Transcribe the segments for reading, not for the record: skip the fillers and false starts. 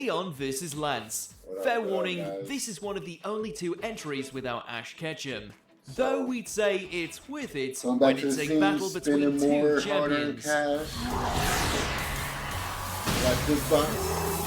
Leon vs Lance. Fair warning, this is one of the only two entries without Ash Ketchum. Though we'd say it's worth it when it's a battle between two champions. Like this box.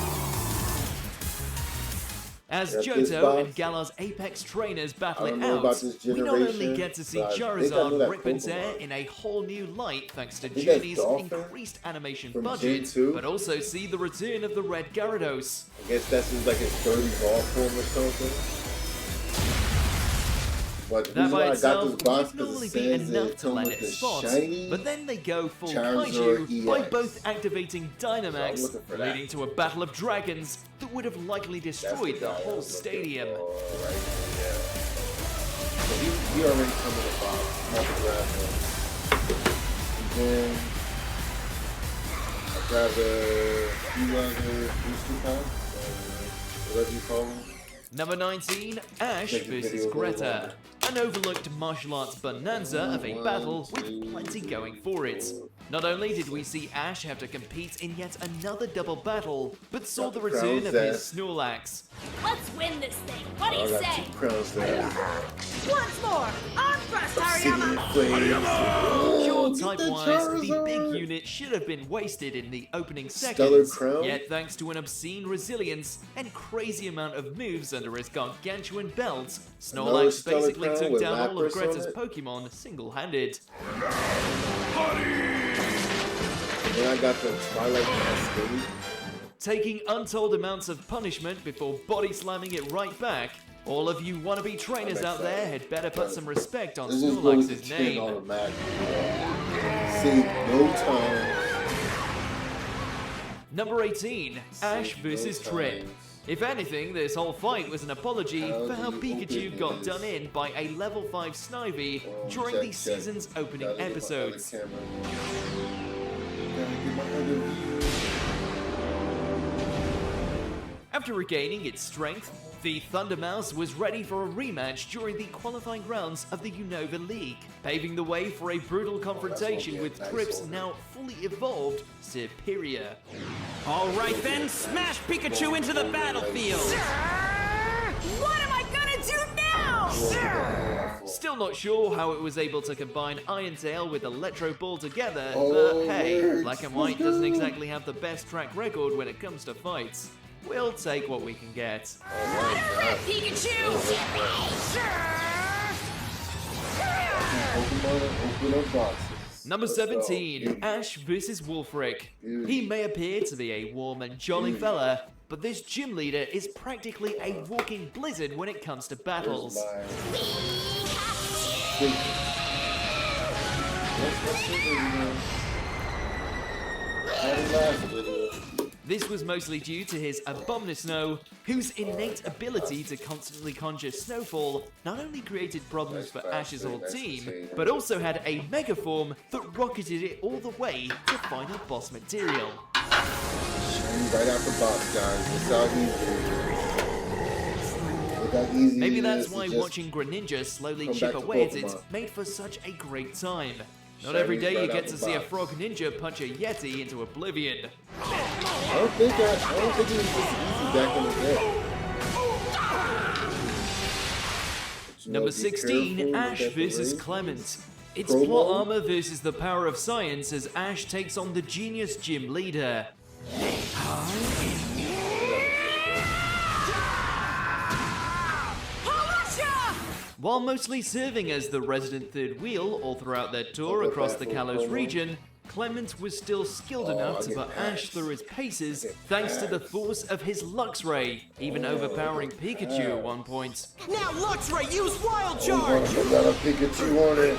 As Johto and Galar's Apex trainers battle it out, we not only get to see Charizard rip and tear in a whole new light thanks to Journey's increased animation budget, but also see the return of the Red Gyarados. I guess that's like his third evolved form or something. But the that by itself this box would normally be enough to let it spot, but then they go full Kaiju by both activating Dynamax, so leading to a battle of dragons that would have likely destroyed the whole stadium. Right, yeah. So he already come in the box. I'm about to grab him. And then I grab the booster pack, whatever you call them. Number 19, Ash vs Greta. An overlooked martial arts bonanza of a battle with plenty going for it. Not only did we see Ash have to compete in yet another double battle, but saw the return of his Snorlax. Let's win this thing. What do you say? Once more, arm thrust, Hariyama! Pure type-wise, the big unit should have been wasted in the opening seconds, yet thanks to an obscene resilience and crazy amount of moves under his gargantuan belt, Snorlax basically took down all of Greta's Pokemon single-handed. Then I got the Twilight Cascade. Taking untold amounts of punishment before body slamming it right back, all of you wannabe trainers out there had better put some respect on Snorlax's name. Save no time. Number 18, Ash vs Trip. If anything, this whole fight was an apology for how Pikachu got done in by a level 5 Snivy during the season's opening episodes. After regaining its strength, the Thunder Mouse was ready for a rematch during the qualifying rounds of the Unova League, paving the way for a brutal confrontation with Trip's now fully evolved Superior. Alright then, smash Pikachu into the battlefield! What am I gonna do now? Still not sure how it was able to combine Iron Tail with Electro Ball together, but hey, Black and White doesn't exactly have the best track record when it comes to fights. We'll take what we can get. Pikachu! Number 17, Ash vs Wolfric. He may appear to be a warm and jolly fella, but this gym leader is practically a walking blizzard when it comes to battles. This was mostly due to his Abomasnow, whose innate ability to constantly conjure snowfall not only created problems for Ash's whole team, but also had a Mega Form that rocketed it all the way to final boss material. Right out the box, guys. That's how easy. Maybe that's why watching Greninja slowly chip away at it made for such a great time. Not every day you get to see a Frog Ninja punch a Yeti into oblivion. I don't think it was this easy back in the day. Number 16, Ash vs Clement. It's plot armor versus the power of science as Ash takes on the genius gym leader. While mostly serving as the resident third wheel all throughout their tour across the Kalos region, Clement was still skilled enough to put Ash through his paces thanks to the force of his Luxray, even overpowering Pikachu at one point. Now Luxray, use Wild Charge! I got a Pikachu on it.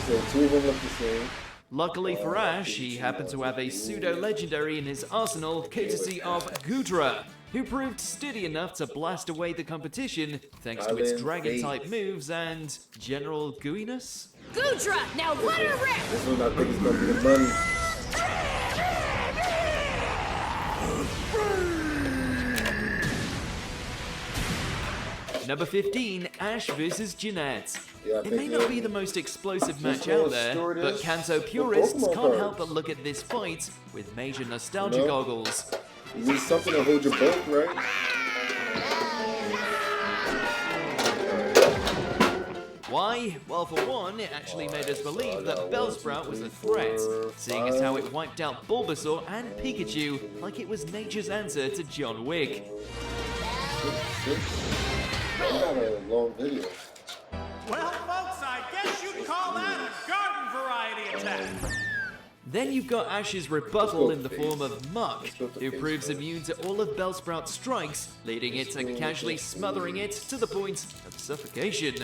So two of them look the same. Luckily for Ash, he happened to have a pseudo-legendary in his arsenal courtesy of Goodra, who proved sturdy enough to blast away the competition thanks to its dragon-type moves and general gooiness. Goodra, now let her rip! This one I think is gonna be the money. Number 15, Ash vs Jeanette. Yeah, I It think may not be the most explosive match know out what there, store it but is? Kanto The purists Pokemon can't help cards. but look at this fight with major nostalgia You know? goggles. You need something to hold your boat, right? Why? Well, for one, it actually made us believe that Bellsprout was a threat, seeing as how it wiped out Bulbasaur and Pikachu like it was nature's answer to John Wick. That's not a long video. Well, folks, I guess you'd call that a garden variety attack. Then you've got Ash's rebuttal in the form of Muck, who proves immune to all of Bellsprout's strikes, leading it to casually smothering it to the point of suffocation.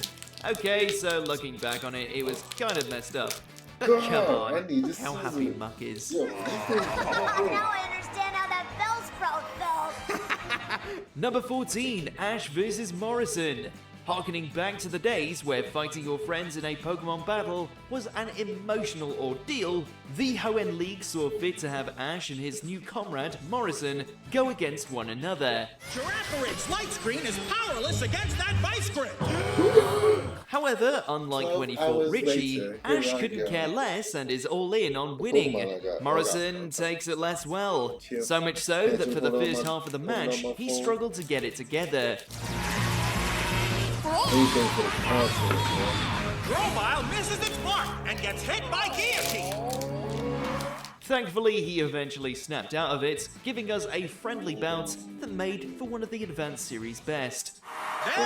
Okay, so looking back on it, it was kind of messed up. But God, come on, Andy, look this how is happy a- Muck is. Yo, Now I understand how that Bellsprout felt. Number 14, Ash vs. Morrison. Harkening back to the days where fighting your friends in a Pokemon battle was an emotional ordeal, the Hoenn League saw fit to have Ash and his new comrade, Morrison, go against one another. Girafarid's light screen is powerless against that vice grip. However, unlike when he fought 12 Richie, hours later, Ash here I couldn't go. care less and is all in on winning. Pokemon I got. Morrison takes it less well, Chip. so much so that for the Put it on first my- half of the put it on match, my he phone. struggled to get it together. anything for the console, man. Grovyle misses its mark and gets hit by guillotine. Thankfully, he eventually snapped out of it, giving us a friendly bout that made for one of the Advanced Series' best. There you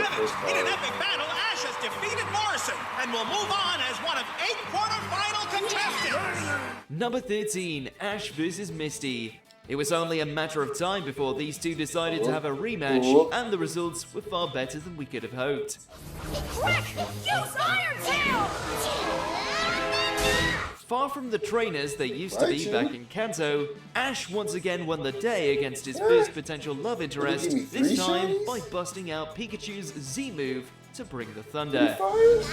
have it. In an epic battle, Ash has defeated Morrison and will move on as one of 8 quarterfinal contestants. Number 13, Ash vs. Misty. It was only a matter of time before these two decided to have a rematch, and the results were far better than we could have hoped. Quick! Use Iron Tail! Far from the trainers they used to be back in Kanto, Ash once again won the day against his first potential love interest, give me this 3 time shinies? by busting out Pikachu's Z move to bring the thunder. Fires?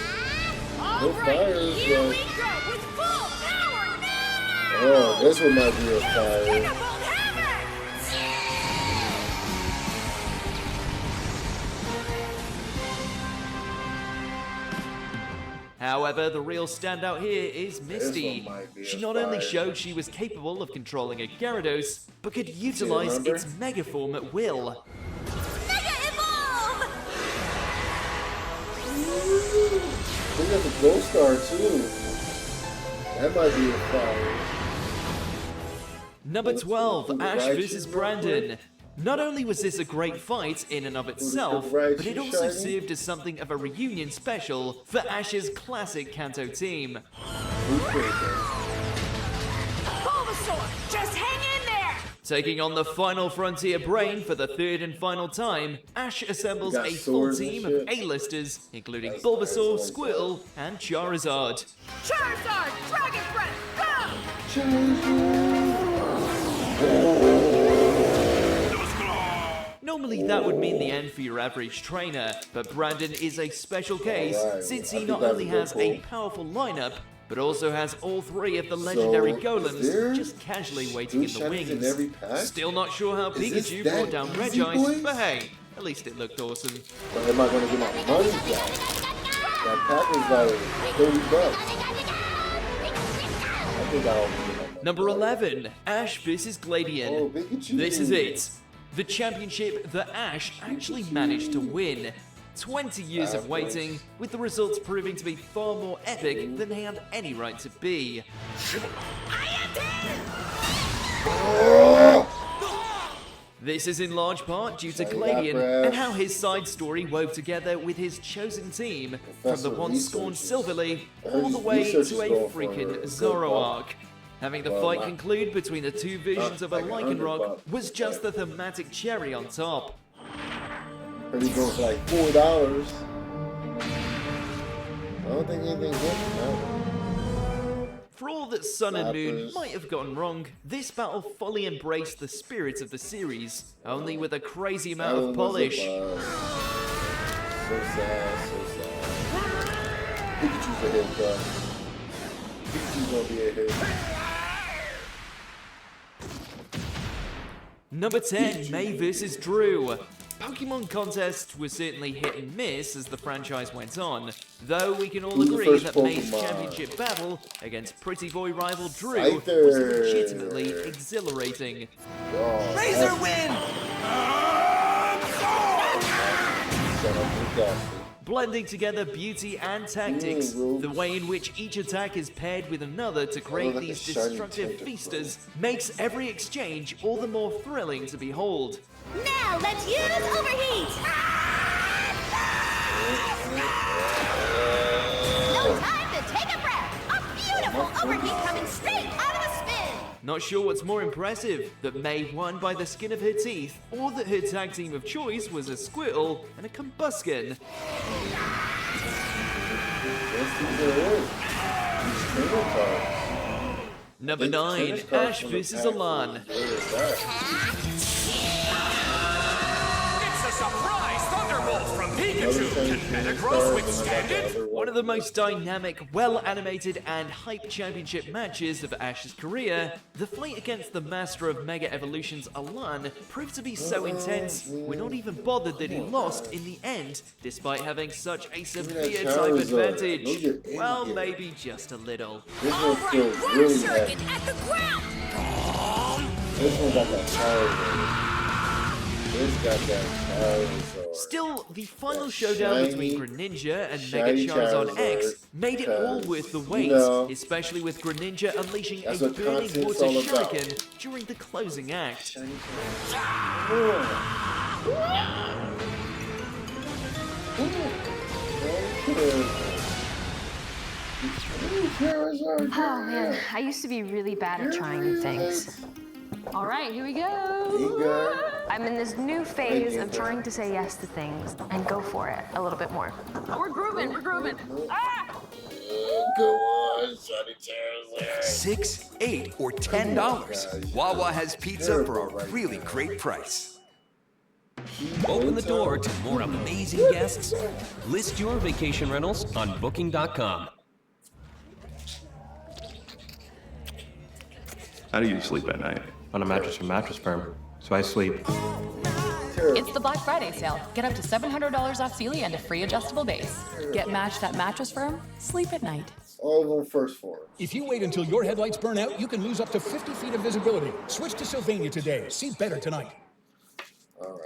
All right, fires, here but- we go with full power now! Oh, this one might be a fire. Thunderbolt Hammer! However, the real standout here is Misty. one might be She a not only fire. showed she was capable of controlling a Gyarados, but could utilize remember? its Mega Form at will. Mega Evolve! Look at the Glow Star, too. That might be a fire. Number 12, Who the Ash Righteous vs. real quick? Brandon. Not only was this a great fight in and of itself, but it also Righteous shiny? served as something of a reunion special for Ash's classic Kanto team. Who played that? Bulbasaur, just hang in there! Taking on the final Frontier Brain for the third and final time, Ash assembles got a full swords and team of shit. A-listers, including That's Bulbasaur, nice. Squirtle, and Charizard. Charizard, Dragon Breath, Normally that would mean the end for your average trainer, but Brandon is a special case Alright, since I he think not that's only real has cool. a powerful lineup, but also has all 3 of the legendary is golems there just casually waiting in the 3 shinies wings. in every pack? Still not sure how Is this Pikachu that brought down easy, Regice, boys? but hey, at least it looked awesome. But am I going to get my money back? That pack is like $30. I think I'll get my money Number back. 11, Ash vs. Gladian. Oh, Pikachu. This is it. The championship that Ash actually managed to win. 20 years of waiting, with the results proving to be far more epic than they had any right to be. This is in large part due to Gladian and how his side story wove together with his chosen team, from the Professor once scorned researches. Silverleaf all the way Research to is a going for freaking a good Zoroark. buck. Having the Well, fight not- conclude between the 2 versions of a like $100 Lycanroc was just the thematic cherry on top. Pretty going for like $4. I don't think anything's good from that. For all that Sun and Moon Zappers. might have gotten wrong, this battle fully embraced the spirit of the series, only with a crazy amount That of one was a polish. buzz. So sad, so sad. Pikachu's a hit, bro. Pikachu's gonna be a hit. Number 10, May vs. Drew. Pokemon contests were certainly hit and miss as the franchise went on, though we can all Who's the agree first that May's Pokemon? championship battle against pretty boy rival Drew Scyther. was legitimately exhilarating. Oh, Razor win! son of a Blending together beauty and tactics, the way in which each attack is paired with another to create like a these shiny destructive tentacle. feasters makes every exchange all the more thrilling to behold. Now let's use overheat! No time to take a breath! A beautiful overheat coming straight out of the spin! Not sure what's more impressive, that May won by the skin of her teeth, or that her tag team of choice was a Squirtle and a Combuskin. Number 9, Ash vs. Alan. It's a surprise thunderbolt from Pikachu. Can Metagross withstand it? One of the most dynamic, well-animated, and hyped championship matches of Ash's career, the fight against the master of Mega Evolutions, Alan, proved to be so intense, we're not even bothered that he lost in the end, despite having such a severe type advantage. Well, maybe just a little. This All one right, feels Road really Shuriken heavy. at the ground. This one got that power. This got that Charizard. Still, the final That showdown shiny- between Greninja and shiny Mega Charizard X Charizard, made it all because, worth the you wait, know, especially with Greninja unleashing that's a what burning content's water all about. shuriken during the closing act. Shiny Charizard. Oh man, I used to be really bad at trying new things. All right, here we go. Igor. I'm in this new phase of trying to say yes to things and go for it a little bit more. We're grooving, we're grooving. Ah! Go on, Shiny Charizard. $6, $8, or $10. Wawa has pizza for a really great price. Open the door to more amazing guests. List your vacation rentals on Booking.com. How do you sleep at night? On a mattress from Mattress Firm, so I sleep. It's the Black Friday sale. Get up to $700 off Sealy and a free adjustable base. Get matched at Mattress Firm. Sleep at night. All of them first for it. If you wait until your headlights burn out, you can lose up to 50 feet of visibility. Switch to Sylvania today. See better tonight. All right.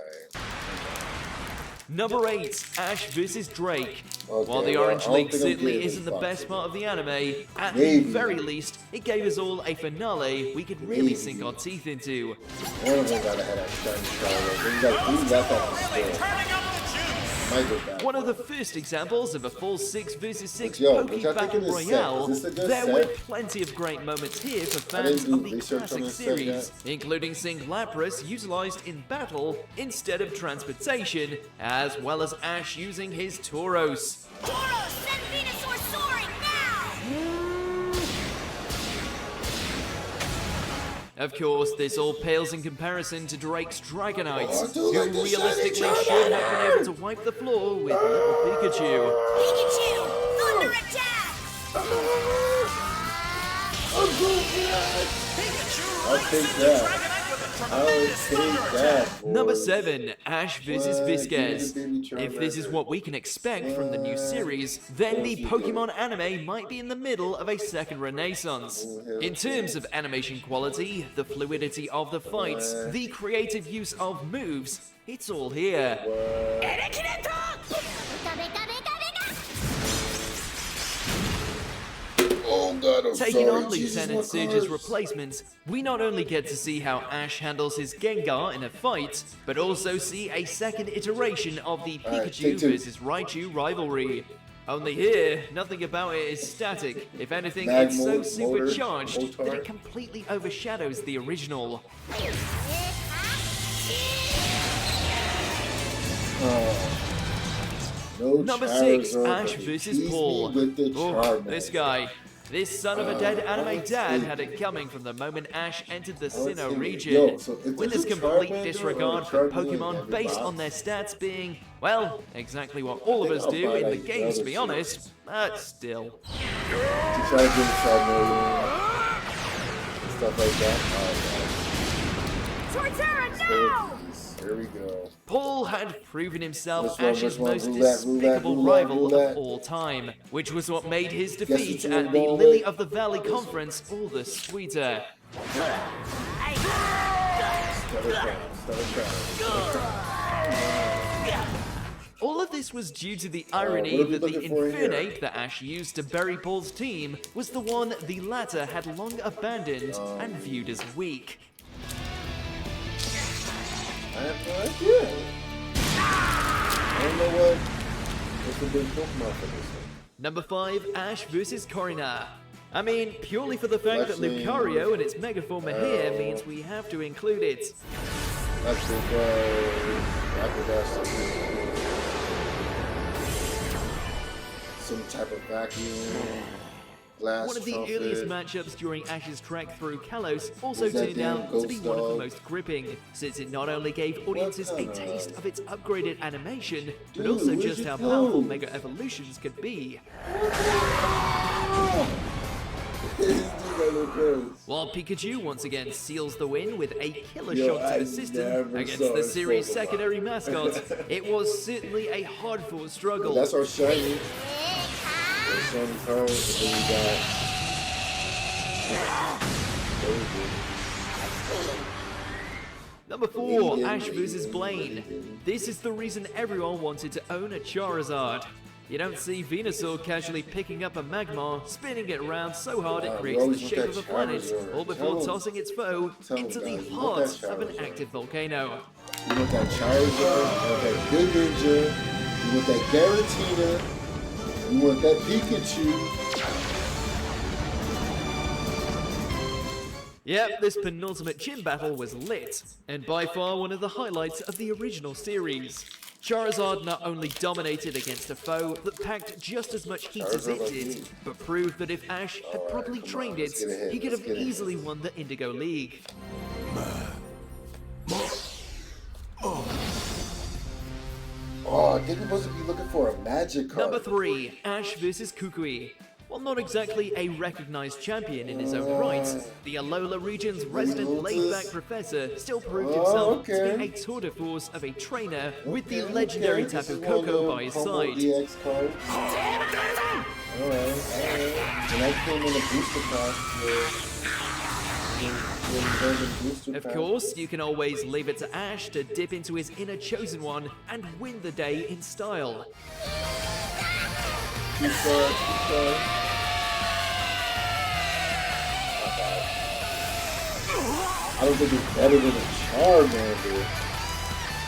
Number 8, Ash vs. Drake. Okay, While the well, Orange I don't League think I'm certainly getting isn't the this best box. part of the anime, at Maybe. the very least, it gave us all a finale we could really Maybe. sink our teeth into. One of them gotta have that shiny Charizard. Then you got who's left at the Really store. turning up the juice. Might go back. One of the first examples of a full 6 vs 6 Yo, Poke what y'all Battle thinking of this set? Royale, Is this a good there set? were plenty of great moments here for I didn't fans do of the research on classic this set series, yet. including seeing Lapras utilized in battle instead of transportation, as well as Ash using his Tauros. Tauros, send Venusaur soaring now! Of course, this all pales in comparison to Drake's Dragonite, Oh, I do who like this realistically shiny should have Charmander. been able to wipe the floor with little Pikachu. Pikachu, thunder attack! I'll take that. I'll take that. boy. Number 7, Ash vs. What? Visquez. Give me the baby If this is Charmander. what we can expect from the new series, then the Pokemon anime might be in the middle of a second renaissance. In terms of animation quality, the fluidity of the fights, the creative use of moves, it's all here. Bika, bika, bika, bika! Oh god, I'm Taking sorry. on Jesus, Lieutenant my Surge's cards. replacement, we not only get to see how Ash handles his Gengar in a fight, but also see a second iteration of the Alright, Pikachu take two. versus Raichu rivalry. Only here, nothing about it is static. If anything, Mag it's so motor, supercharged that motor. it completely overshadows the original. No Number 6, Charizard, Ash but he vs. teased me Paul. with the Oh, Charmander. this guy. This son of a dead anime dad see. had it coming from the moment Ash entered the Let's Sinnoh see. region. Yo, so if With there's his a complete Charmander disregard or a for Charmander in Pokemon every based box, on their stats being, well, exactly what all of I us think I'll do buy, in the like, the games to other be shit. honest, but still. To try to get Charmander and stuff like that. Torterra, Oh, no! god. Here we go. Paul had proven himself This one, Ash's this one, most roulette, despicable roulette, rival roulette. of all time, which was what made his Guess defeat which one at the going Lily with? of the Valley Conference all the sweeter. Stellar crown. All of this was due to the what irony are we that the looking for in here? Infernape that Ash used to bury Paul's team was the one the latter had long abandoned and viewed as weak. I have no idea. I don't know what's the big Pokemon for this one. Number 5, Ash vs. Corina. I mean, purely for the fact that Flexing. Lucario and its Megaform are here means we have to include it. That's because after that some type of vacuum, glass One of the trumpet. earliest matchups during Ash's trek through Kalos also Was that turned damn out to be ghost one of the dog? most gripping, since it not only gave audiences a kind of- taste of its upgraded animation, but Dude, also where'd just you how go? powerful Mega Evolutions could be. This dude look crazy. While Pikachu once again seals the win with a killer Yo, shot to I the system never against saw the this series' Pokemon. secondary mascot, it was certainly a hard-fought struggle. That's our shiny. Our shiny card, and then we got. Number 4, Ash vs. Blaine. This is the reason everyone wanted to own a Charizard. You don't see Venusaur casually picking up a Magmar, spinning it around so hard it creates the Rose with shape that of a planet, Charizard. all before Tell 'em. tossing its foe Tell 'em, into the guys, you heart want that of an Charizard. active volcano. You want that Charizard, you want that Good Ninja, you want that Garatina, you want that Pikachu. Yep, this penultimate gym battle was lit, and by far one of the highlights of the original series. Charizard not only dominated against a foe that packed just as much heat as it did, but proved that if Ash had properly trained it, let's get ahead, he could let's have get ahead. easily won the Indigo League. Oh, I think we're supposed to be looking for a magic card. Number 3, Ash vs. Kukui. While not exactly a recognized champion in his own right, the Alola region's resident laid-back professor still proved himself to be a tour de force of a trainer with the legendary This Tapu is one Koko of by his Combo side. EX card. Alright. And I came in a booster pack. Of course, you can always leave it to Ash to dip into his inner chosen one and win the day in style. I don't think it's better than a Charmander.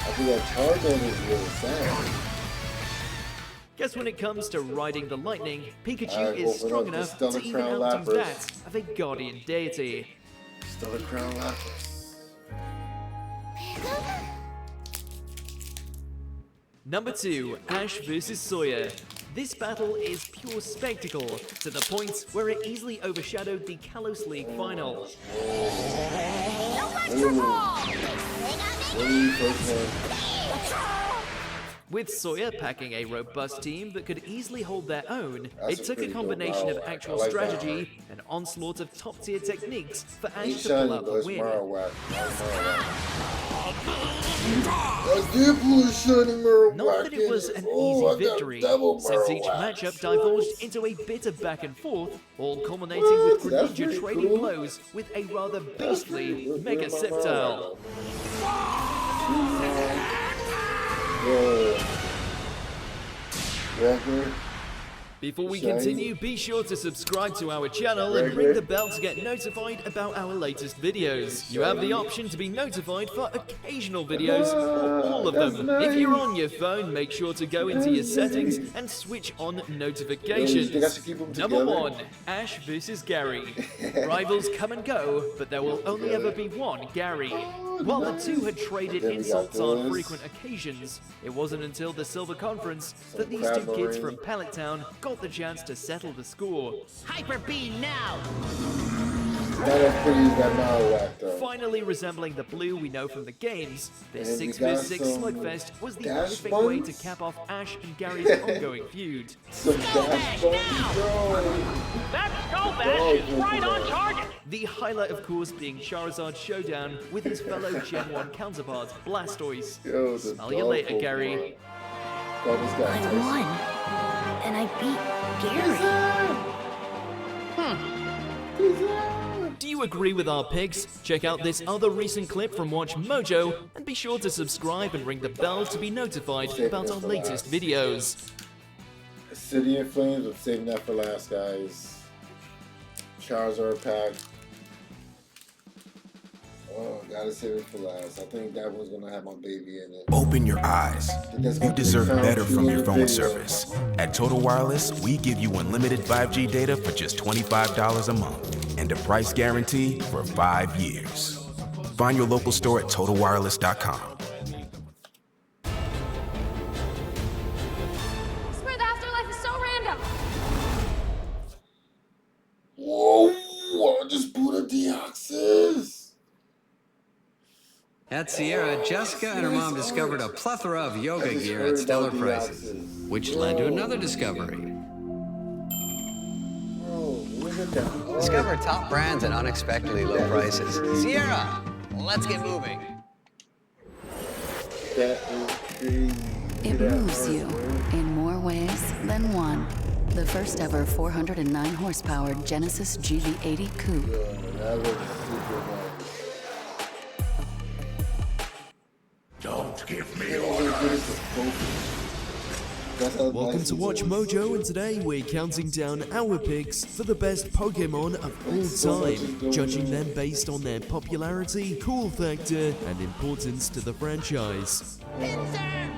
I think that Charmander is really sad. Guess when it comes to riding the lightning, Pikachu Alright, is open strong up the enough Stellar to even Crown outdo Lapras. that of a guardian deity. Stellar Crown Lapras. Number 2, Ash vs. Sawyer. This battle is pure spectacle, to the point where it easily overshadowed the Kalos League final. With Sawyer packing a robust team that could easily hold their own, That's it a took a pretty combination dope of battle. actual I like that strategy and onslaught of top-tier techniques for Ash Ain't to pull shiny, out but the it's win. Marowak. I did pull a shiny Marowak. Not that it was an easy victory, since each matchup divulged into a bit of back and forth, all culminating with That's Greninja pretty trading cool. blows with a rather beastly Look, Mega where's my Sceptile. Record. Before we Shiny. continue, be sure to subscribe to our channel and ring the bell to get notified about our latest videos. You have the option to be notified for occasional videos or all of That's them. nice. If you're on your phone, make sure to go into your settings and switch on Yo, you notifications. think I should keep them Number together? 1, Ash vs. Gary. Rivals come and go, but there will only ever be one Gary. While the two had traded Then we got insults on this. frequent occasions, it wasn't until the Silver Conference that Some these two kids Crabberry. from Pallet Town got the chance to settle the score. Hyper Beam now! That's pretty that Marowak though. Finally resembling the blue we know from the games, this And we 6 got vs 6 some slugfest was the dash perfect way to buns? cap off Ash and Gary's ongoing feud. Some dash buns, bro. That's Ash is right on target. The highlight, of course, being Charizard's showdown with his fellow Gen 1 counterpart, Blastoise. Yo, the Smell you later, dog Gary. Oh, this guy I Tyson. won. And I beat Gary. Do you agree with our picks? Check out this other recent clip from Watch Mojo, and be sure to subscribe and ring the bell to be notified about our latest videos. City in Flames, I'm saving that for last, guys. Charizard pack. Oh, gotta save it for last. I think that one's gonna have my baby in it. Open your eyes. You deserve better from your phone service. At Total Wireless, we give you unlimited 5G data for just $25 a month and a price guarantee for 5 years. Find your local store at TotalWireless.com. I swear the afterlife is so random. Whoa! I just booted Deoxys! At Sierra, Jessica and her mom discovered a plethora of yoga gear at stellar prices, which led to another discovery. Discover top brands at unexpectedly low prices. Sierra, let's get moving. That is crazy. It moves you in more ways than one. The first ever 409 horsepower Genesis GV80 Coupe. That looks super nice. Don't give me Welcome to Watch Mojo, and today we're counting down our picks for the best Pokemon of all time, judging them based on their popularity, cool factor, and importance to the franchise. Okay.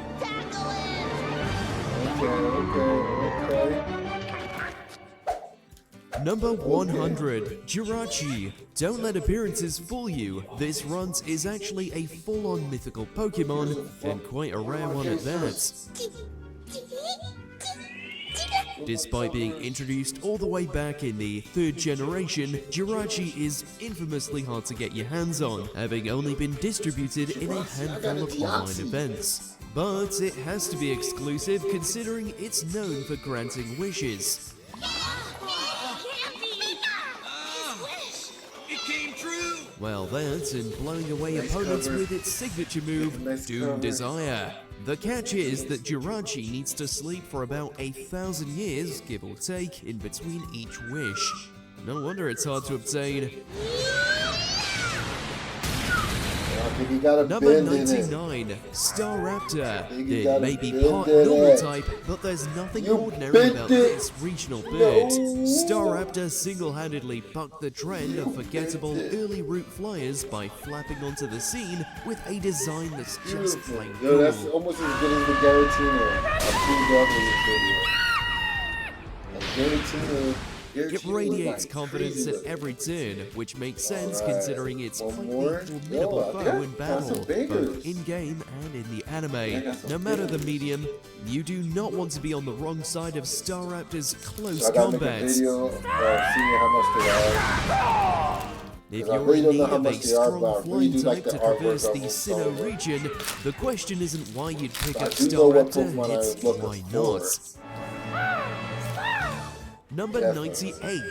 Number 100, Jirachi. Don't let appearances fool you. This runt is actually a full-on mythical Pokemon, and quite a rare one at that. Despite being introduced all the way back in the 3rd generation, Jirachi is infamously hard to get your hands on, having only been distributed in a handful of online events. But it has to be exclusive considering it's known for granting wishes. Well, that and blowing away opponents with its signature move, Doom Desire. The catch is that Jirachi needs to sleep for about 1,000 years, give or take, in between each wish. No wonder it's hard to obtain. Number 99, Staraptor. It may be part normal type, but there's nothing ordinary about this regional bird. Staraptor single-handedly bucked the trend of forgettable early route flyers by flapping onto the scene with a design that's just plain cool. Yo, that's almost as good as the Garatina. Garatina. It radiates confidence at every turn, which makes sense considering it's quite a formidable foe in battle, both in-game and in the anime. No matter the medium, you do not want to be on the wrong side of Staraptor's close combat. If you're in need of a strong flying type to traverse the Sinnoh region, the question isn't why you'd pick up Staraptor, it's why not. Number 98,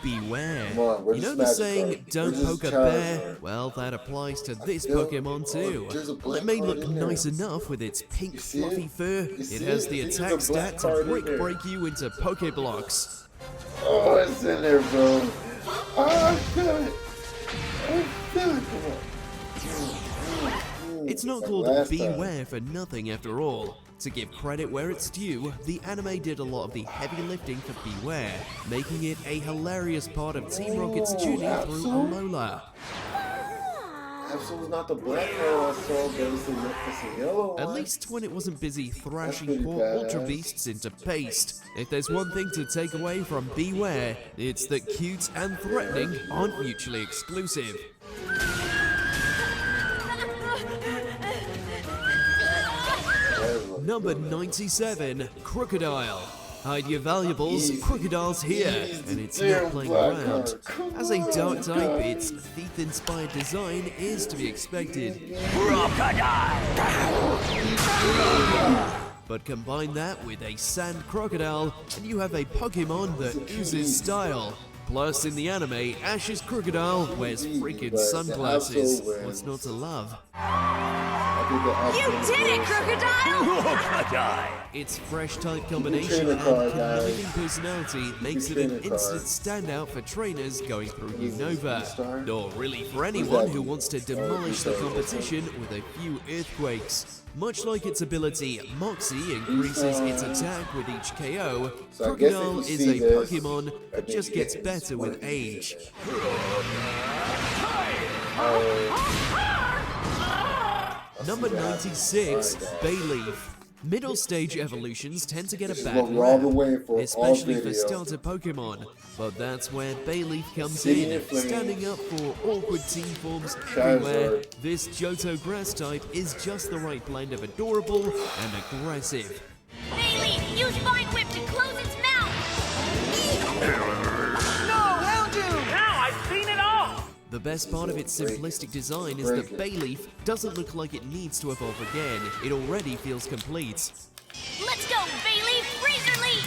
Beware. You know the saying, don't poke a bear? Well, that applies to this Pokemon too. Well, it may look nice enough with its pink fluffy fur, it has the attack stat to break you into Pokeblocks. Oh, it's in there, bro. Oh, good. Come on. It's not called Beware for nothing after all. To give credit where it's due, the anime did a lot of the heavy lifting for Beware, making it a hilarious part of Team Rocket's journey through Alola. Absol's not the black one I saw, but it's the yellow one. At least when it wasn't busy thrashing poor Ultra Beasts into paste. If there's one thing to take away from Beware, it's that cute and threatening aren't mutually exclusive. Number 97, Crocodile. Hide your valuables, Crocodile's here, and it's not playing around. As a dark type, its thief-inspired design is to be expected. But combine that with a sand crocodile, and you have a Pokemon that oozes style. Plus, in the anime, Ash's crocodile wears freaking sunglasses. What's not to love? You did it, crocodile! Its fresh type combination and conniving personality makes it an instant standout for trainers going through Unova. Nor really for anyone who wants to demolish the competition with a few earthquakes. Much like its ability, Moxie increases its attack with each KO, Crocodile is a Pokemon that just gets better with age. Number 96, Bayleaf. Middle stage evolutions tend to get a bad rap, especially for starter Pokemon, but that's where Bayleaf comes in, standing up for awkward team forms everywhere. This Johto grass type is just the right blend of adorable and aggressive. Bayleaf, use Vine Whip to close its mouth! No, Houndoom! Now I've seen it all! The best part of its simplistic design is that Bayleaf doesn't look like it needs to evolve again. It already feels complete. Let's go, Bayleaf! Razor Leaf!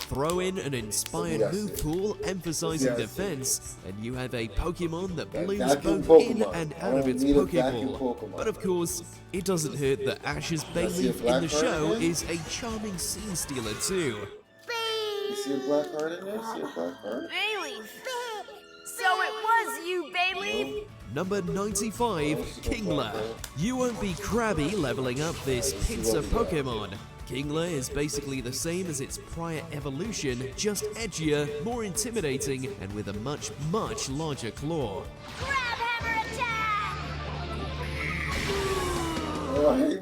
Throw in an inspired move pool emphasizing defense, and you have a Pokemon that blooms both in and out of its Pokeball. But of course, it doesn't hurt that Ash's Bayleaf in the show is a charming scene stealer too. You see a black heart in there? See a black heart? Bayleaf! So it was you, Bayleaf! Number 95, Kingler. You won't be crabby leveling up this pincer Pokemon. Kingler is basically the same as its prior evolution, just edgier, more intimidating, and with a much, much larger claw.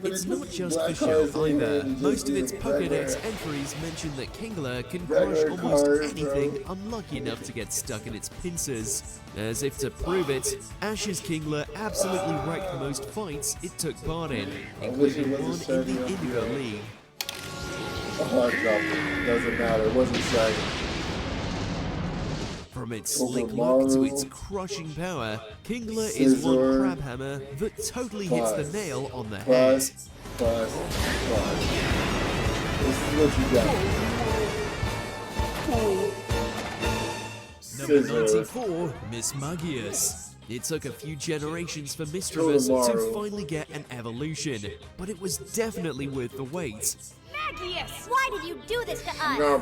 It's not just for show either. Most of its Pokédex entries mention that Kingler can crush almost anything unlucky enough to get stuck in its pincers. As if to prove it, Ash's Kingler absolutely wrecked most fights it took part in, including one in the Indigo League. Oh, I dropped it. Doesn't matter. It wasn't shiny. From its slick look to its crushing power, Kingler is one crab hammer that totally hits the nail on the head. This is what you got. Number 94, Miss Magius. It took a few generations for Misdreavus to finally get an evolution, but it was definitely worth the wait. Magius! Why did you do this to us?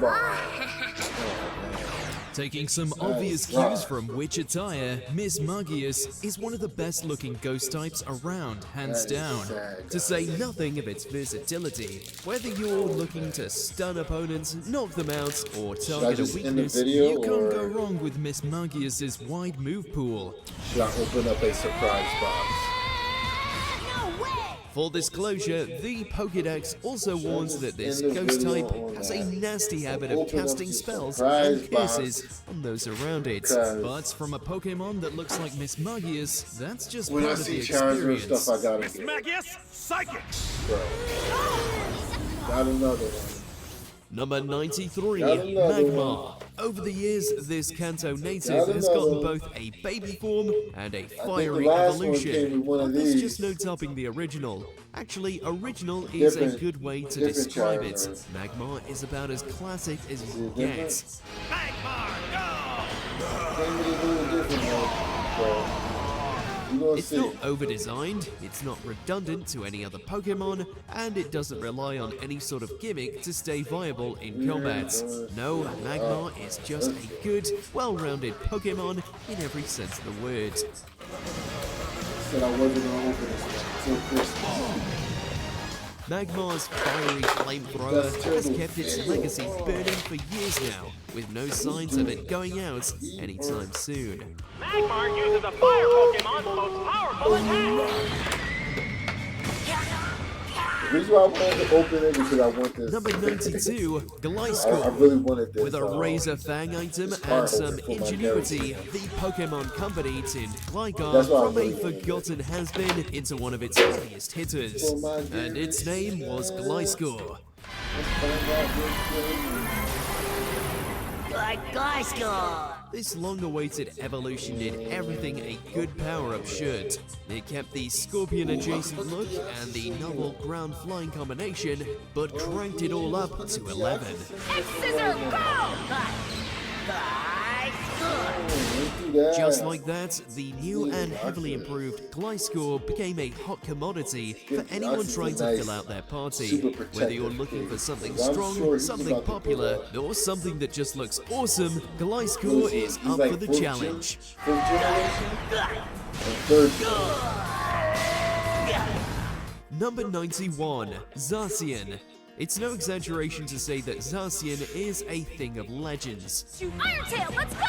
Taking some obvious cues from Witch attire, Miss Magius is one of the best looking ghost types around, hands down. To say nothing of its versatility. Whether you're looking to stun opponents, knock them out, or target a weakness, you can't go wrong with Miss Magius's wide move pool. Should I open up a surprise box? Full disclosure, the Pokédex also warns that this ghost type has a nasty habit of casting spells and curses on those around it. But from a Pokémon that looks like Miss Magius, that's just part of the experience. Miss Magius, Psychic! Got another one. Number 93, Magmar. Over the years, this Kanto native has gotten both a baby form and a fiery evolution, but there's just no topping the original. Actually, original is a good way to describe it. Magmar is about as classic as it gets. Magmar, It's not over-designed, it's not redundant to any other Pokemon, and it doesn't rely on any sort of gimmick to stay viable in combat. No, Magmar is just a good, well-rounded Pokemon in every sense of the word. Said I wasn't gonna open this until Christmas. Magmar's fiery flamethrower has kept its legacy burning for years now, with no signs of it going out anytime soon. Magmar uses a fire Pokemon's most powerful attack! The reason why I wanted to open it because I want this. Number 92, Gliscor. I really wanted this. With a razor fang item and some ingenuity, the Pokemon Company turned Gligar from a forgotten has-been into one of its heaviest hitters. And its name was Gliscor. Gliscor! This long-awaited evolution did everything a good power-up should. It kept the Scorpion-adjacent look and the novel ground-flying combination, but cranked it all up to 11. X-Scissor, go! Just like that, the new and heavily improved Gliscor became a hot commodity for anyone trying to fill out their party. Whether you're looking for something strong, something popular, or something that just looks awesome, Gliscor is up for the challenge. Number 91, Zacian. It's no exaggeration to say that Zacian is a thing of legends. Iron Tail, let's go!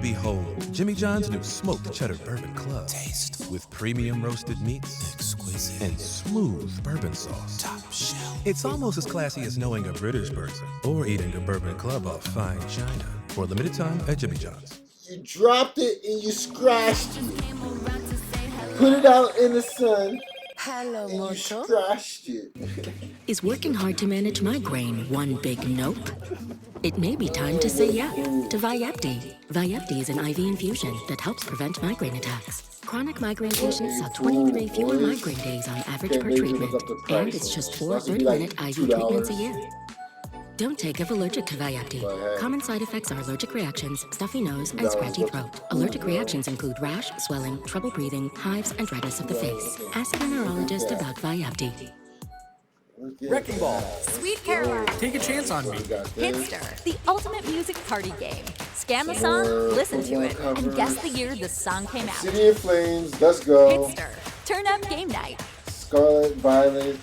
Behold, Jimmy John's new smoked cheddar bourbon club. Taste. With premium roasted meats, exquisite, and smooth bourbon sauce. Top shelf. It's almost as classy as knowing a British person or eating a bourbon club off fine china. For a limited time at Jimmy John's. You dropped it and you scratched it. Put it out in the sun. Hello, and you Moto. scratched it. Is working hard to manage migraine one big nope? It may be time to say yeah to Vyepti. Vyepti is an IV infusion that helps prevent migraine attacks. Chronic migraine patients saw 23 fewer migraine days on average per treatment, and it's just 4 30-minute IV treatments a year. Don't take if allergic to Vyepti. Common side effects are allergic reactions, stuffy nose, and scratchy throat. Allergic reactions include rash, swelling, trouble breathing, hives, and redness of the face. Ask a neurologist about Vyepti. Wrecking Ball. Sweet Caroline. Take a chance on me. Hitster, the ultimate music party game. Scan the song, listen to it, and guess the year the song came out. City of Flames, let's go. Hitster, turn up game night. Scarlet, Violet.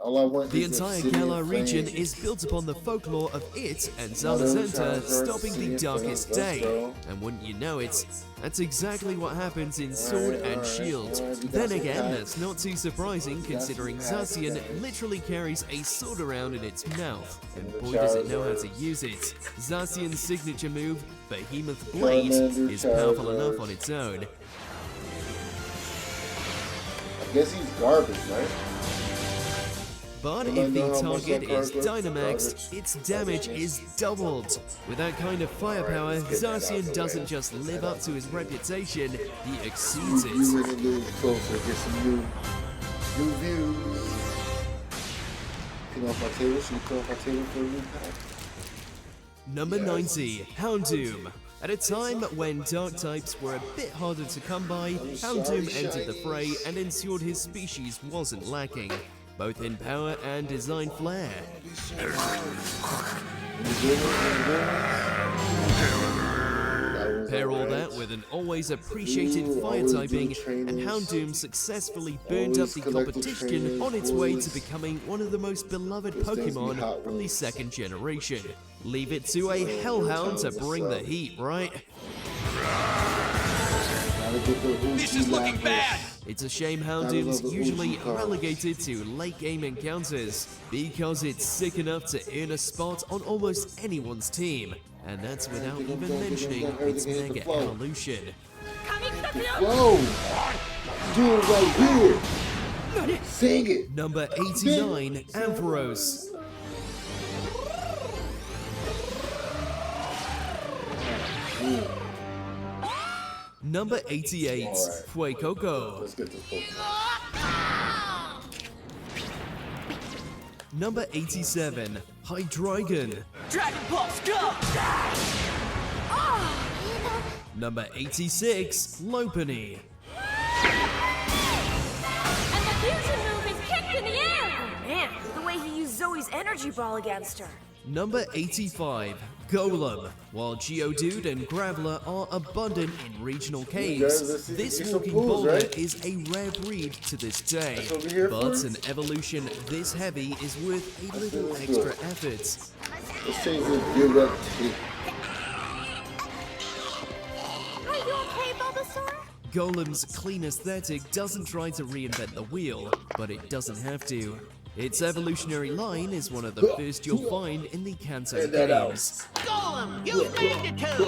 All I want The is entire City of Galar region Flames. is built upon the folklore of it and Zamazenta stopping the darkest day. And wouldn't you know it, that's exactly what happens in Sword and Shield. Then again, that's not too surprising considering Zacian literally carries a sword around in its mouth. And boy does it know how to use it. Zacian's signature move, Behemoth Blade, is powerful enough on its own. I guess he's garbage, right? But if the target is Dynamaxed, its damage is doubled. With that kind of firepower, Zacian doesn't just live up to his reputation, he exceeds it. You really lose closer, get some new views. Put off my table, should we put off my table for a new pack? Number 90, Houndoom. At a time when dark types were a bit harder to come by, Houndoom entered the fray and ensured his species wasn't lacking, both in power and design flair. Pair all that with an always appreciated fire typing, and Houndoom successfully burned up the competition on its way to becoming one of the most beloved Pokemon from the second generation. Leave it to a Hellhound to bring the heat, right? This is looking bad! It's a shame Houndoom's usually relegated to late game encounters, because it's sick enough to earn a spot on almost anyone's team, and that's without even mentioning its Mega Evolution. Whoa! Do it right here! Sing it! Number 89, Ampharos. Number 88, Fuecoco. Let's get this Pokemon. Number 87, Hydreigon. Dragon Pulse, go! Number 86, Lopunny. And the fusion move is kicked in the air! Man, the way he used Zoe's energy ball against her. Number 85, Golem. While Geodude and Graveler are abundant in regional caves, this walking boulder is a rare breed to this day. But an evolution this heavy is worth a little extra effort. Let's change this good up to Are you okay, Bulbasaur? Golem's clean aesthetic doesn't try to reinvent the wheel, but it doesn't have to. Its evolutionary line is one of the first you'll find in the Kanto games. Golem, you made it too!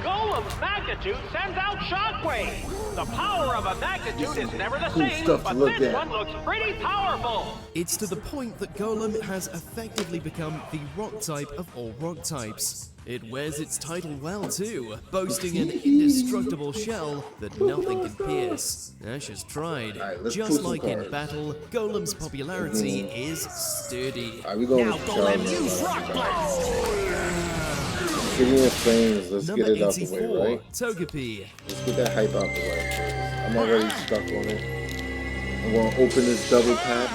Go Golem's magnitude sends out shockwave. The power of a magnitude is never the Cool same, stuff to but look this at. one looks pretty powerful. It's to the point that Golem has effectively become the rock type of all rock types. It wears its title well too, boasting an indestructible shell that nothing can pierce. Ash has tried. Just like in battle, Golem's popularity is sturdy. Alright, we going with Golem, use Rock Blast! City in Flames, let's Number get it out the 84, way, right? Togepi. Let's get that hype out the way. I'm already stuck on it. I'm gonna open this double pack.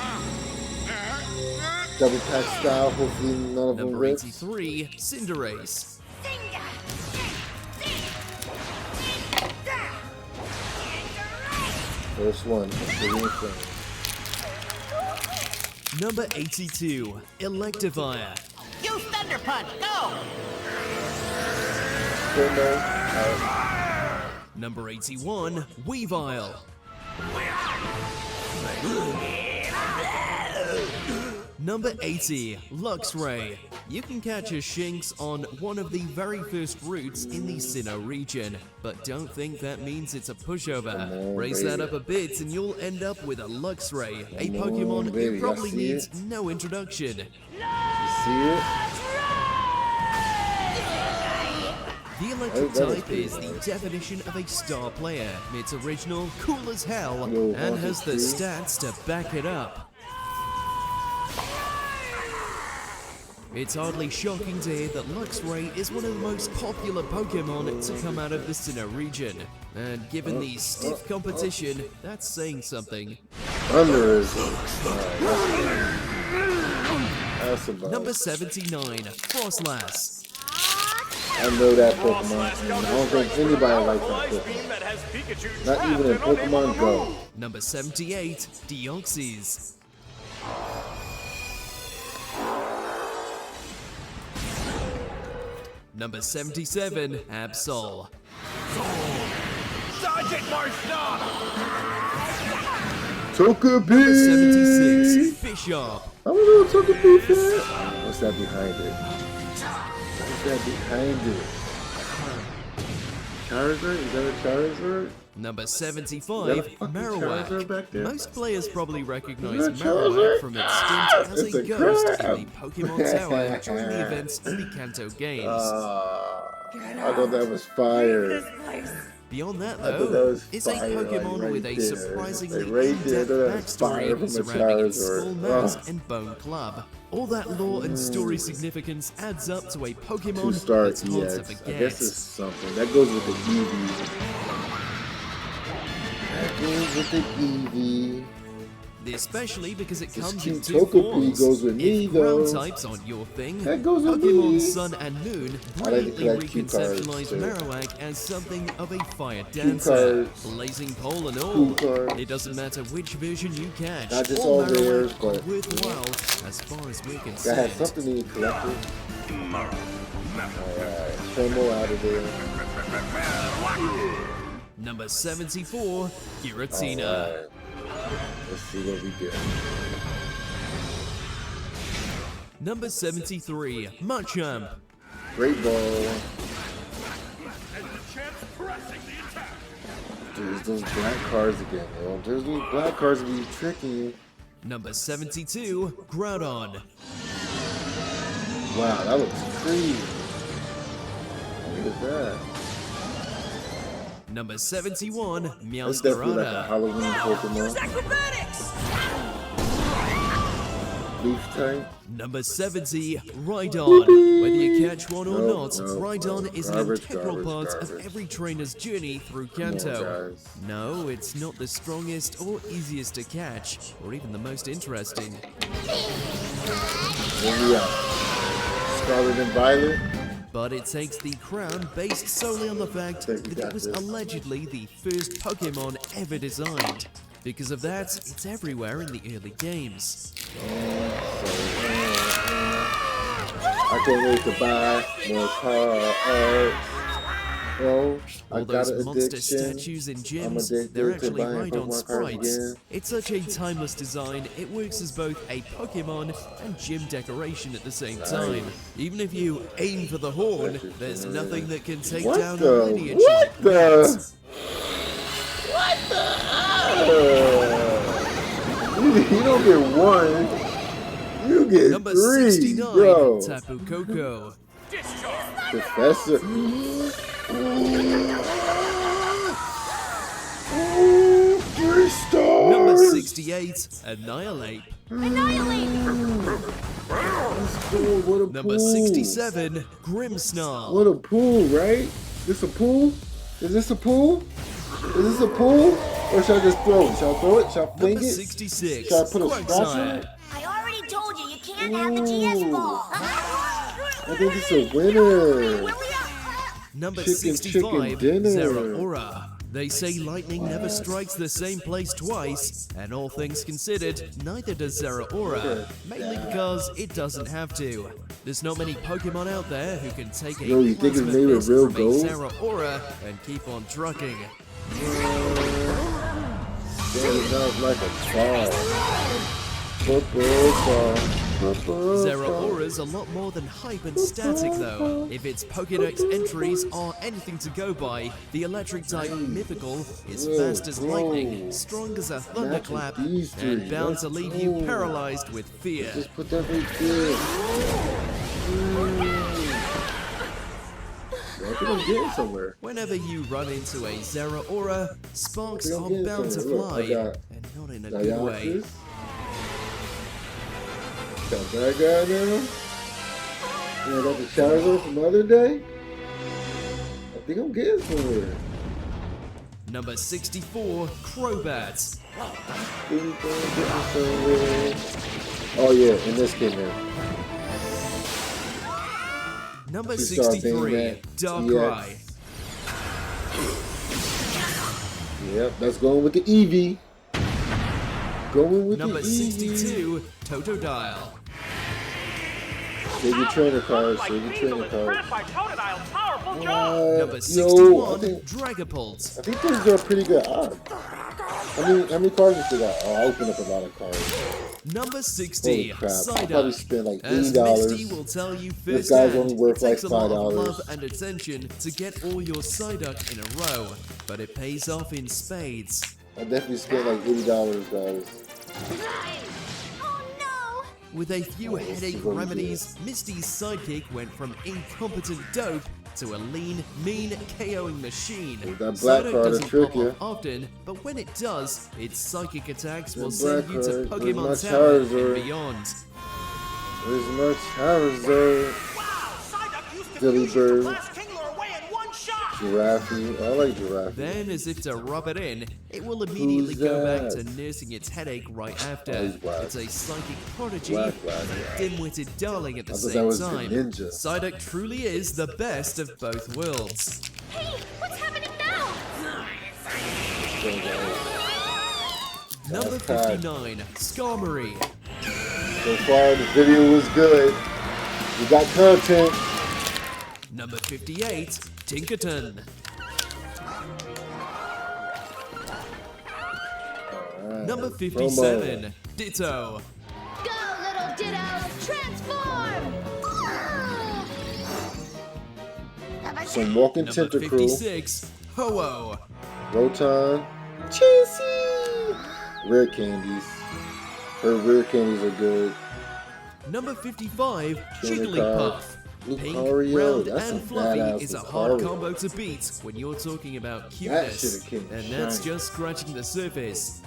Double pack style, hopefully none of them Number rips. 83, Cinderace. First one, City in Flames. Number 82, Electivire. Use Thunder Punch, go! Number 81, Weavile. Number 80, Luxray. You can catch a Shinx on one of the very first routes in the Sinnoh region, but don't think that means it's a pushover. Raise that up a bit and you'll end up with a Luxray, a Pokemon who probably needs no introduction. You see it? The electric type is the definition of a star player. It's original, cool as hell, and has the stats to back it up. It's hardly shocking to hear that Luxray is one of the most popular Pokemon to come out of the Sinnoh region. And given the stiff competition, that's saying something. Thunder is Number 79, Frostlass. I know that Pokemon, and I don't think anybody likes that Pokemon. Not even in Pokemon Go. Number 78, Deoxys. Number 77, Absol. Sergeant Marshawn! Togepi! Number 76, Bishop. I don't know what Togepi is. What's that behind it? What's that behind it? Charizard? Is that a Charizard? Number 75, Marowak. Most players probably recognize Is that Marowak Charizard? from its stint as It's a a ghost crab. in the Pokemon Tower during the events of the Kanto games. I thought that was fire. Beyond that, I thought that though, was is a fire, Pokemon right with a there. surprisingly Like right there, in-depth that was fire from backstory a surrounding its Charizard. Skull Mask and Bone Club. All that lore and story significance adds up to a Pokemon 2-star that's hard to EX. I forget. guess it's something. That goes with the Eevee. That goes with the Eevee. Especially because it This comes in cute two Togepi forms. goes with me, If ground though. types aren't your thing, That goes with Pokemon me. Sun and Moon I like to brilliantly collect cue cards, reconceptualized too. Marowak as something of a fire Cue dancer, cards. blazing pole and all. Cool cards. It doesn't matter which version you catch, Not just all all rares, Marowak but are worthwhile as far as we're that has concerned. something to be collected. Alright, Promo out of there. Number 74, Giratina. Alright. Let's see what we get. Number 73, Machamp. Great ball. There's those black cards again, yo. There's those black cards that be tricking you. Number 72, Groudon. Wow, that looks crazy. Look at that. Number 71, That's definitely like a Meowscarada. Halloween Pokemon. Leaf type. Number 70, Rhydon. Whether you catch one or No, not, no, Rhydon no. is Garbage, an integral garbage, part garbage. of every trainer's journey through Come on, Kanto. guys. No, it's not the strongest or easiest to catch, or even the most interesting. Here we are. Scarlet and Violet. But it takes the crown based solely on the fact Think we that it got was this. allegedly the first Pokemon ever designed. Because of that, it's everywhere in the early games. I can't wait to buy more cards. Oh, I All got those an monster addiction. statues in I'm gyms, addicted they're to actually buying right on Pokemon cards sprites. again. It's such a timeless design, it works as both a Pokemon and gym decoration at the same time. Even if you aim for the horn, there's nothing that can take down a lineage like that. You don't get one. You get Number three, 69, bro. Tapu Koko. Professor. Three stars. Number 68, Annihilate. What a Number pool. 67, Grimmsnarl. What a pool, right? This a pool? Is this a pool? Is this a pool? Or should I just throw it? Should I throw it? Should I fling Number it? 66, Should I put a scratch on it? I already told you, you can't have the GS ball. I think it's a winner. Number Chicken 65, dinner. Zeraora. They say lightning never strikes the same place twice, and all things considered, neither does Zeraora, mainly because it doesn't have to. There's not many Pokemon out there who can take a Yo, you think it's plasma made with fist real from gold? a Zeraora and keep on trucking. That sounds like a ball. Football ball. Zeraora's a lot more than hype and static though. If its Pokédex entries are anything to go by, the electric type Mythical is fast as lightning, strong as a thunderclap, and bound to leave you paralyzed with fear. Just put that right there. I think I'm getting somewhere. Whenever you run into a Zeraora, sparks are getting bound to somewhere. Look, fly, I got and not in a good way. Dionysus. Got that guy now. And I got the Charizard from the other day. I think I'm getting somewhere. Number 64, Crobat. Oh yeah, and this came in. Number Two-star 63, Baynet, Darkrai. Yep, that's going with the Eevee. Going with Number the Eevee. 62, Totodile. Save your trainer cards, save your trainer cards. Number 61, yo, I think Dragapult. these are pretty good odds. How many cards you still got? Oh, I opened up a lot of cards. Number 60, Holy crap, I Psyduck. probably spent like As $80. Misty will tell you This guy's firsthand, only worth it takes like a lot of $5. love and attention to get all your Psyduck in a row, but it pays off in spades. I definitely spent like $80, guys. With a few headache remedies, Misty's sidekick went from incompetent dope to a lean, mean KOing machine. That black Psyduck card will doesn't trick pop you. off often, but when it does, its psychic attacks will That send black you to card, where's Pokemon my Tower Charizard? and beyond. Where's my Charizard? Billy Bird. Giraffe. I like Giraffe. Then, as if to rub it in, it will immediately Who's go back that? to nursing its headache right after. Oh, he's black. It's a psychic prodigy Black, and a dim-witted darling at the I thought that same was the time. ninja. Psyduck truly is the best of both worlds. Hey, what's happening now? Number 59, Skarmory. So far, the video was good. We got content. Number 58, Tinkerton. Number 57, Ditto. Go, little Ditto, transform! Some walking Number Tentacruel. 56, Ho-Oh. Rotom. Chelsea. Rare candies. Her rare candies are good. Number 55, Trainer Jigglypuff. Pink, Lucario, round, that's and a fluffy badass is a hard Lucario. combo to beat when you're talking about That cuteness. should've came And that's shiny. just scratching the surface.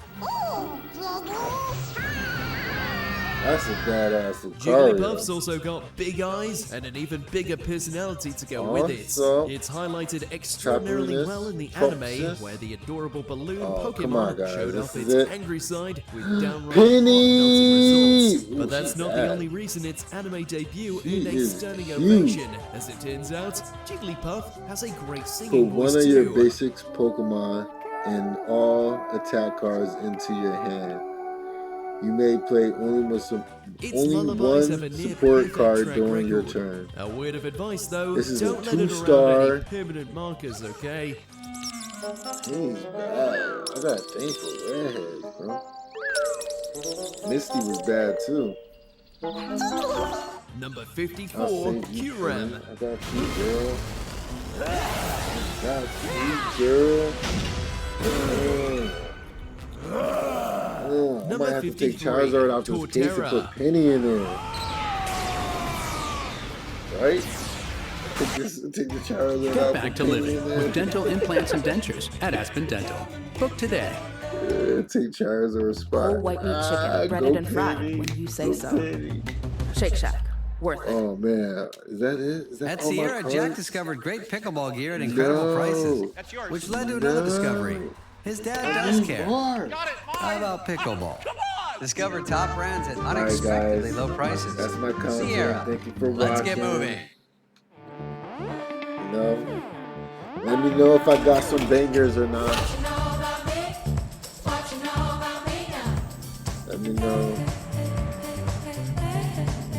That's a badass Lucario. Jigglypuff's also got big eyes and an even bigger personality to go with it. Awesome. It's highlighted extraordinarily Happiness, well in the Foxes. anime, where the adorable balloon Oh, come on, Pokemon guys, showed this off is its it. angry side with downright Penny! heart-melting results. Ooh, But that's she's not bad. the only reason its anime debut She earned a is stunning huge. ovation. As it turns out, Jigglypuff has a great Put singing one voice of your too. basics Pokemon and all attack cards into your hand. You may play only one support card during your turn. A word of advice though, This is don't a let it 2-star. around any permanent markers, okay? He's bad. I got thankful redheads, bro. Misty was bad too. Number 54, Qrem. I got you, girl. I got you, girl. I might have to take Charizard out this case and put Penny in there. Right? Take the Charizard Get out. back to living with dental implants and dentures at Aspen Dental. Book today. Take Charizard spot. Whole white meat chicken, breaded and fried when you say so. Shake Shack. Worth it. Oh man, is that it? Is that At Sierra, Jack discovered great pickleball gear at incredible prices, which led to another discovery. His dad does care. How about pickleball? Discover top brands at unexpectedly low prices. That's my content. Sierra, Thank you for watching. let's get moving. You know, let me know if I got some bangers or not. Let me know.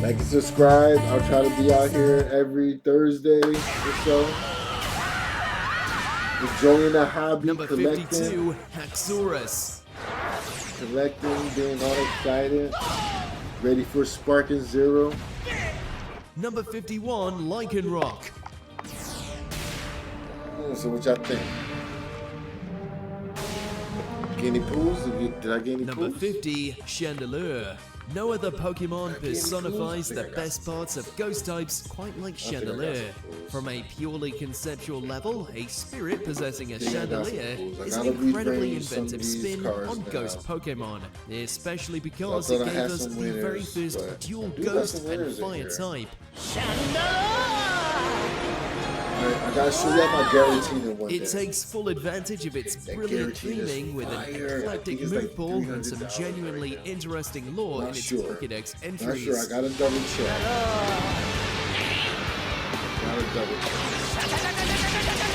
Like and subscribe. I'll try to be out here every Thursday or so. Enjoying the hobby, Number collecting. 52, Haxorus. Collecting, being all excited. Ready for Sparking Zero. Number 51, Lycanroc. So what y'all think? Get any pools? Did I get any Number pools? 50, Chandelure. No other Pokemon personifies the best parts of ghost types quite like Chandelure. From a purely conceptual level, a spirit possessing a Chandelier is an incredibly inventive spin on ghost Pokemon, especially because it gave us the very first dual ghost and fire type. I gotta show you my Garatina one day. It takes full advantage of its brilliant theming with an eclectic move pool and some genuinely interesting lore in its Pokédex entries. Not sure, I gotta double check. Gotta double check.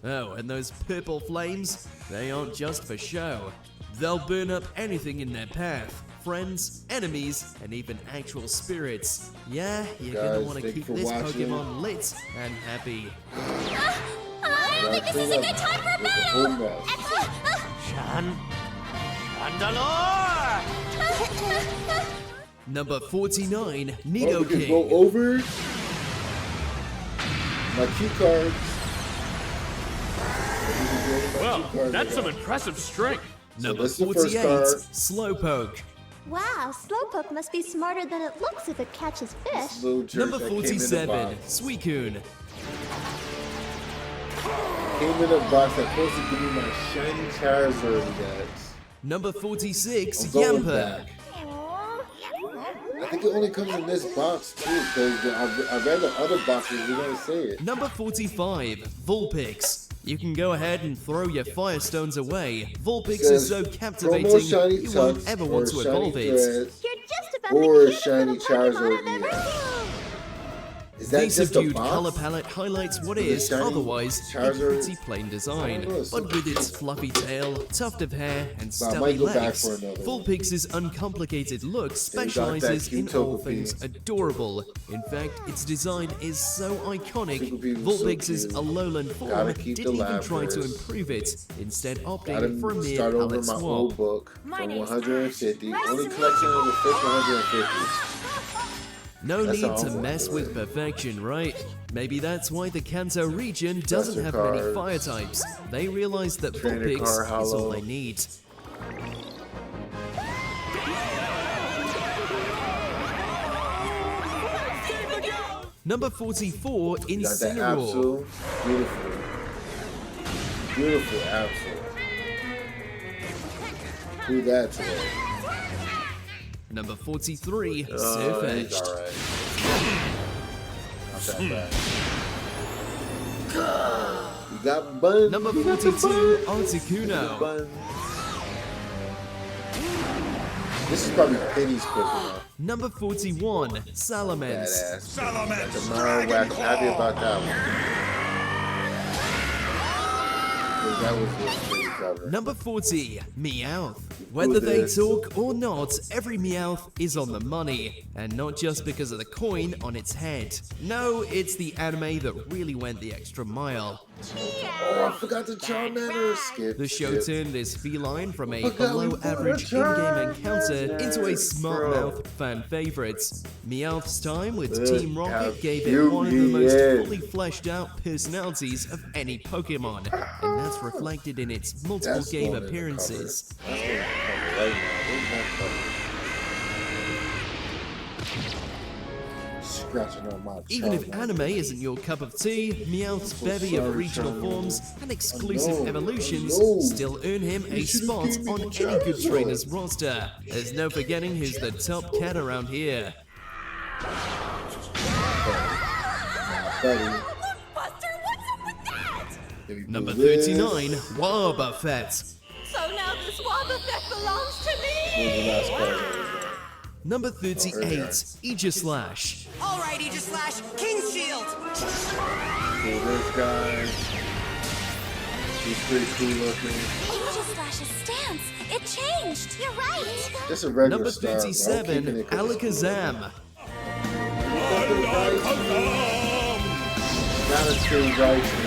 Oh, and those purple flames? They aren't just for show. They'll burn up anything in their path. Friends, enemies, and even actual spirits. Yeah, you're gonna want to keep this Pokemon lit and happy. I don't think this is a good time for a battle! Chandelure! Number 49, We Nidoking. can go over my cue cards. Well, that's some impressive strength. Number 48, Slowpoke. Wow, Slowpoke must be smarter than it looks if it catches fish. Number 47, Suicune. Came in a box that's supposed to give me my shiny Charizard, guys. Number 46, I'm going Yamper. back. I think it only comes in this box too, because I read the other boxes, they're gonna say it. Number 45, Vulpix. You can go ahead and throw your Firestones away. Vulpix is so captivating, you won't ever want to evolve it. You're just about Or the shiny cutest little Pokemon Charizard. I've ever seen. Is that The just a subdued box? color palette highlights what With a is shiny otherwise a Charizard? pretty plain design, but with its fluffy tail, tuft of hair, and But I stubby might go back legs, for another one. Vulpix's uncomplicated look got specializes that in all Utopia. things adorable. In fact, its design is so iconic, Utopia was so Vulpix's cute. Alolan form Gotta keep didn't the even try to Lapras. improve it, instead opting Gotta for a mere start over palette my swap. old book from 150. Only collection of the first 150. No That's need how to I'm mess gonna do with perfection, right? Maybe that's why the Kanto region doesn't have many cards. fire types. They realize that Trainer Vulpix card is all hollow. they need. Number 44, Got that Incineroar. Absol. Beautiful. Beautiful Absol. Do that today. Number 43, He's Surfetched. alright. Not that bad. You got buns. Number You got the 42, buns. Articuno. Buns. This is probably Penny's Pokemon. Number 41, Salamence. Badass. Got the Marowak. I'm happy about that one. 'Cause that was what Penny got cover. Number 40, Meowth. Whether they talk or not, every Meowth is on the money. And not just because of the coin on its head. No, it's the anime that really went the extra mile. Oh, I forgot the Charmander skip. The show turned this feline from a below-average in-game encounter into a smart-mouth fan favorite. Meowth's time with Team Rocket gave it one of the most fully fleshed-out personalities of any Pokemon, and that's reflected in its multiple game appearances. Even if anime isn't your cup of tea, Meowth's bevy of regional forms and exclusive evolutions still earn him a spot on any good trainer's roster. There's no forgetting who's the top cat around here. Number 39, Wobbuffet. So now this Wobbuffet belongs to me! Number 38, Aegislash. Alright, Aegislash, King's Shield! This guy. He's pretty cool looking. Aegislash's stance, it changed. You're right. Just a regular Number 37, Alakazam. Gotta save Raichu.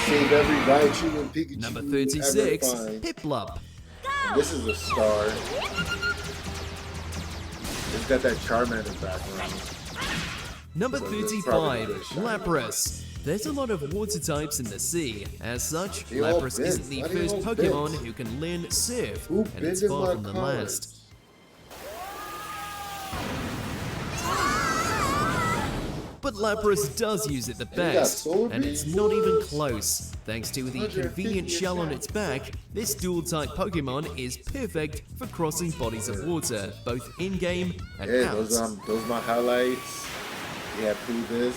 Save every Raichu and Pikachu. Number 36, Piplup. This is a star. It's got that Charmander background. Number 35, Lapras. There's a lot of water types in the sea. As such, Lapras isn't the first Pokemon who can learn Surf, and it's far from the last. But Lapras does use it the best, and it's not even close. Thanks to the convenient shell on its back, this dual-type Pokemon is perfect for crossing bodies of water, both in-game and out. Those are my highlights. Yeah, prove this.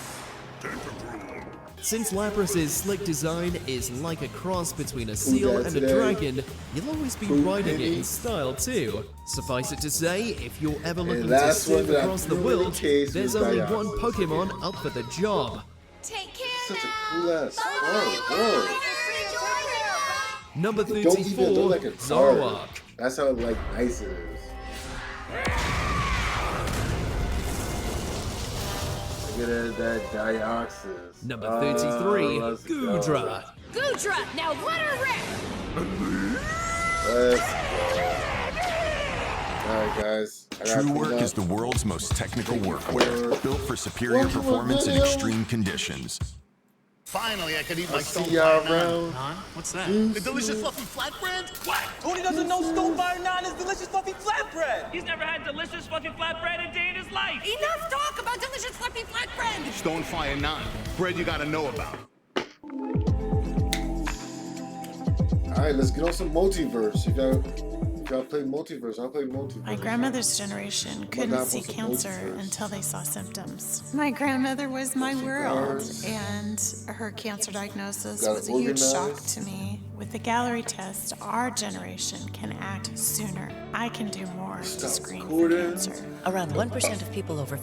Since Lapras's slick design is like a cross between a seal and a dragon, you'll always be riding it in style too. Suffice it to say, if you're ever looking to surf across the world, there's only one Pokemon up for the job. Take care. Such a cool ass. Whoa. Number Don't even 34, look like a Zoroark. That's how like nice it is. Look at that Dioxys. Number 33, Goodra. Goodra, now let her rip. Alright, guys. True Work is the world's most technical workwear, built for superior performance in extreme conditions. Finally, I could eat my Stone see Fire y'all 9. around. What's that? The delicious fluffy flatbread? What? Tony doesn't know Stone Fire 9 is delicious fluffy flatbread. He's never had delicious fluffy flatbread a day in his life. Enough talk about delicious fluffy flatbread! Stone Fire 9. Bread you gotta know about. Alright, let's get on some multiverse. You gotta play multiverse. I'll play multiverse. My grandmother's generation couldn't see cancer until they saw symptoms. My grandmother was my world, and her cancer diagnosis was a huge shock to me. With the gallery test, our generation can act sooner. I can do more to screen for cancer. Around 1% of people over